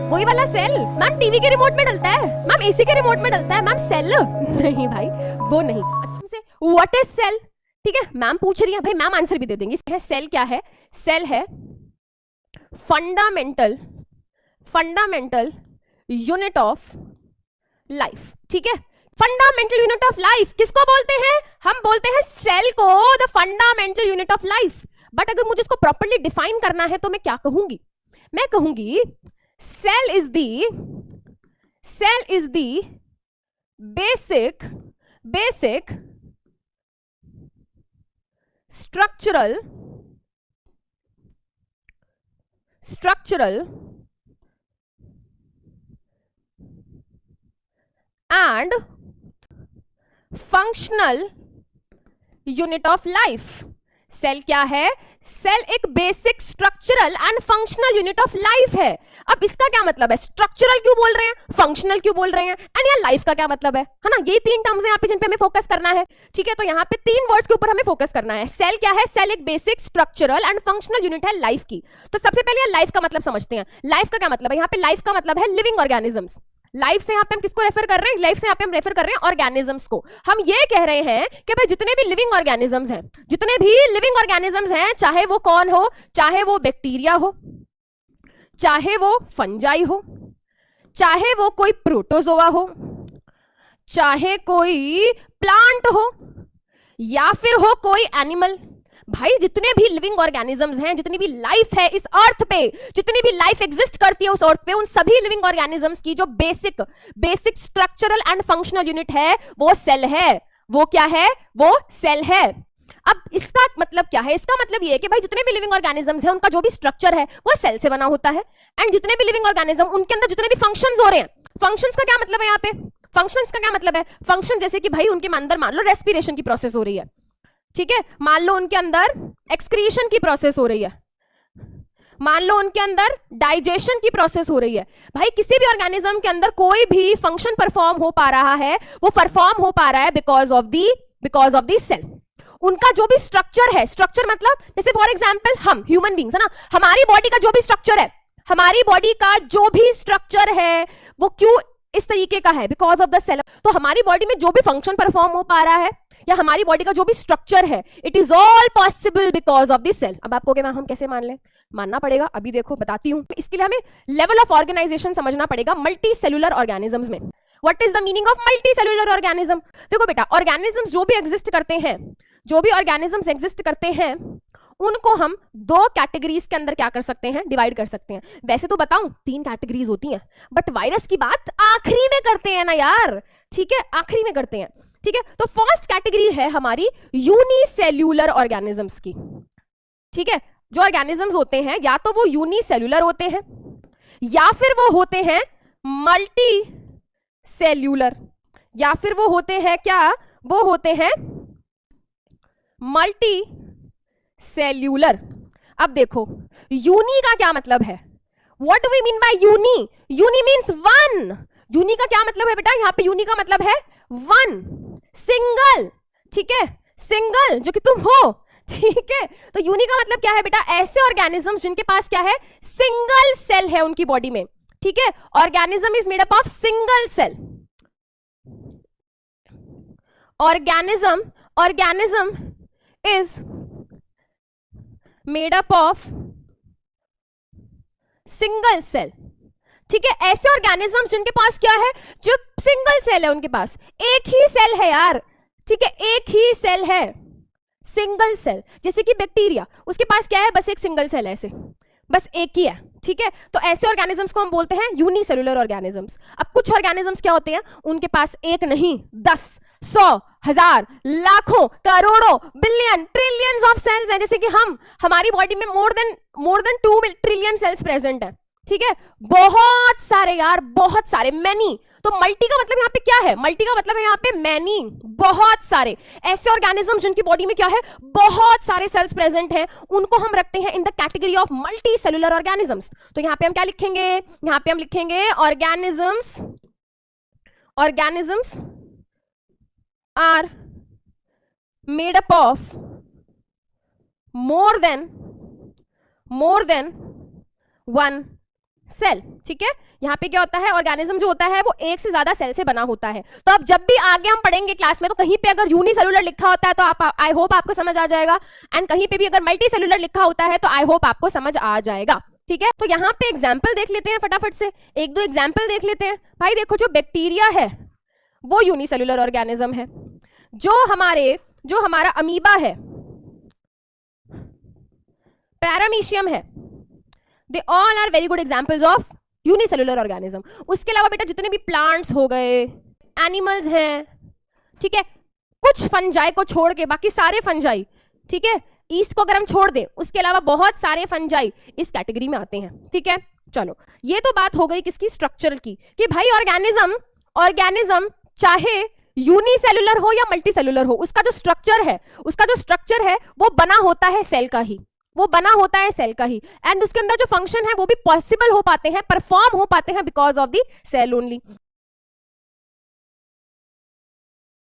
वही वाला cell ma'am, TV के रिमोट में डलता है मैम, एसी के रिमोट में डलता है मैम, सेल नहीं भाई, वो नहीं। अच्छा से व्हाट इज सेल, ठीक है मैम पूछ रही है भाई, मैम आंसर भी दे देंगी। सेल क्या है? सेल है फंडामेंटल यूनिट ऑफ लाइफ, ठीक है। फंडामेंटल यूनिट ऑफ लाइफ किसको बोलते हैं? हम बोलते हैं सेल को the fundamental unit of life. But अगर मुझे इसको प्रॉपर्ली डिफाइन करना है तो मैं क्या कहूंगी? मैं कहूंगी cell is the basic structural and functional unit of life। Cell क्या है? सेल एक basic structural and functional unit of life है। अब इसका क्या मतलब है? स्ट्रक्चरल क्यों बोल रहे हैं, फंक्शनल क्यों बोल रहे हैं, एंड यार लाइफ का क्या मतलब है ना? ये तीन टर्म्स हैं यहाँ पे जिन पे हमें फोकस करना है, ठीक है। तो यहाँ पे तीन वर्ड्स के ऊपर हमें फोकस करना है। सेल क्या है? सेल एक basic structural and functional unit है लाइफ की। तो सबसे पहले लाइफ का मतलब समझते हैं। लाइफ का क्या मतलब है? यहाँ पे लाइफ का मतलब है लिविंग ऑर्गेनिजम्स। लाइफ से यहाँ पे हम किसको रेफर कर रहे हैं? लाइफ से यहाँ पे हम रेफर कर रहे हैं ऑर्गेनिजम्स को। हम ये कह रहे हैं कि भाई जितने भी लिविंग ऑर्गेनिजम्स हैं, चाहे वो कौन हो, चाहे वो बैक्टीरिया हो, चाहे वो फंजाई हो, चाहे वो कोई प्रोटोजोआ हो, चाहे कोई प्लांट हो, या फिर हो कोई एनिमल, भाई जितने भी लिविंग ऑर्गेनिजम्स हैं, जितनी भी लाइफ है इस अर्थ पे, जितनी भी लाइफ एग्जिस्ट करती है उस अर्थ पे, उन सभी लिविंग ऑर्गेनिजम्स की जो basic structural and functional unit है वो सेल है। वो क्या है? वो सेल है। अब इसका मतलब क्या है? इसका मतलब ये है कि भाई जितने भी लिविंग ऑर्गेनिजम्स हैं उनका जो भी स्ट्रक्चर है वो सेल से बना होता है, एंड जितने भी लिविंग ऑर्गेनिज्म उनके अंदर जितने भी फंक्शंस हो रहे हैं, फंक्शंस का क्या मतलब है यहाँ पे? फंक्शंस का क्या मतलब है? फंक्शन जैसे कि भाई उनके अंदर मान लो रेस्पिरेशन की प्रोसेस हो रही है, ठीक है, मान लो उनके अंदर एक्सक्रीशन की प्रोसेस हो रही है, मान लो उनके अंदर डाइजेशन की प्रोसेस हो रही है। भाई किसी भी ऑर्गेनिज्म के अंदर कोई भी फंक्शन परफॉर्म हो पा रहा है, वो परफॉर्म हो पा रहा है बिकॉज ऑफ दी सेल। उनका जो भी स्ट्रक्चर है, स्ट्रक्चर मतलब जैसे फॉर एग्जांपल हम ह्यूमन बीइंग्स है ना, हमारी बॉडी का जो भी स्ट्रक्चर है, हमारी बॉडी का जो भी स्ट्रक्चर है वो क्यों इस तरीके का है? Because of the cell. तो हमारी बॉडी में जो भी फंक्शन परफॉर्म हो पा रहा है या हमारी बॉडी का जो भी स्ट्रक्चर है, it is all possible because of the cell. अब आपको क्या हम कैसे मान लें? मानना पड़ेगा, अभी देखो बताती हूं। इसके लिए हमें लेवल ऑफ ऑर्गेनाइजेशन समझना पड़ेगा मल्टी सेलुलर ऑर्गेनिजम्स में। What is the meaning of multi cellular organism? देखो बेटा, ऑर्गेनिजम्स जो भी एग्जिस्ट करते हैं, उनको हम दो कैटेगरीज के अंदर क्या कर सकते हैं? डिवाइड कर सकते हैं। वैसे तो बताऊं 3 कैटेगरीज होती हैं, बट वायरस की बात आखिरी में करते हैं ना यार, ठीक है, आखिरी में करते हैं, ठीक है। तो फर्स्ट कैटेगरी है हमारी यूनिसेल्यूलर ऑर्गेनिजम्स की, ठीक है। जो ऑर्गेनिजम्स होते हैं या तो वो यूनिसेल्यूलर होते हैं या फिर वो होते हैं मल्टी सेल्यूलर, या फिर वो होते हैं क्या? वो होते हैं मल्टी सेल्यूलर। अब देखो यूनी का क्या मतलब है? What do we mean by uni? Uni means one. Uni का क्या मतलब है बेटा? यहाँ पे यूनी का मतलब है वन, सिंगल, ठीक है, सिंगल जो कि तुम हो, ठीक है। तो यूनी का मतलब क्या है बेटा? ऐसे ऑर्गेनिजम्स जिनके पास क्या है? सिंगल सेल है उनकी बॉडी में, ठीक है। Organism is made up of single cell. Organism is made up of single cell, ठीक है। ऐसे ऑर्गेनिजम्स जिनके पास क्या है? जो सिंगल सेल है, उनके पास एक ही सेल है यार, ठीक है, एक ही सेल है, सिंगल सेल। जैसे कि बैक्टीरिया, उसके पास क्या है? बस एक सिंगल सेल है, ऐसे बस एक ही है, ठीक है। तो ऐसे ऑर्गेनिजम्स को हम बोलते हैं यूनिसेलुलर ऑर्गेनिजम्स। अब कुछ ऑर्गेनिजम्स क्या होते हैं? उनके पास एक नहीं 10, 100, 1000, लाखों, करोड़ों, बिलियन, ट्रिलियंस ऑफ सेल्स हैं। जैसे कि हमारी बॉडी में more than 2 trillion cells present है, ठीक है। बहुत सारे यार, बहुत सारे, मैनी। तो मल्टी का मतलब यहाँ पे क्या है? मल्टी का मतलब है यहाँ पे मैनी, बहुत सारे। ऐसे ऑर्गेनिज्म जिनकी बॉडी में क्या है? बहुत सारे सेल्स प्रेजेंट हैं, उनको हम रखते हैं in the category of multi cellular organisms. तो यहाँ पे हम क्या लिखेंगे? यहाँ पे हम लिखेंगे organisms are made up of more than one cell, ठीक है। यहाँ पे क्या होता है, ऑर्गेनिज्म जो होता है वो एक से ज्यादा सेल से बना होता है। तो अब जब भी आगे हम पढ़ेंगे क्लास में तो कहीं पे अगर यूनिसेलुलर लिखा होता है तो आप आई होप आपको समझ आ जाएगा, एंड कहीं पे भी अगर मल्टी सेलुलर लिखा होता है तो आई होप आपको समझ आ जाएगा, ठीक है। तो यहाँ पे एग्जाम्पल देख लेते हैं फटाफट से, एक दो एग्जाम्पल देख लेते हैं। भाई देखो, जो बैक्टीरिया है वो यूनिसेलुलर ऑर्गेनिज्म है, जो हमारा अमीबा है, पैरामीशियम है, they all are very good examples of unicellular organism. उसके अलावा बेटा जितने भी प्लांट्स हो गए, एनिमल्स हैं, ठीक है, कुछ फंजाई को छोड़ के बाकी सारे फंजाई, ठीक है, ईस्ट को अगर हम छोड़ दें उसके अलावा बहुत सारे फंजाई इस कैटेगरी में आते हैं, ठीक है। चलो, ये तो बात हो गई किसकी, स्ट्रक्चरल की, कि भाई ऑर्गेनिज्म चाहे यूनिसेलुलर हो या मल्टीसेलुलर हो, उसका जो स्ट्रक्चर है वो बना होता है सेल का ही, एंड उसके अंदर जो फंक्शन है वो भी पॉसिबल हो पाते हैं, परफॉर्म हो पाते हैं because of the cell only.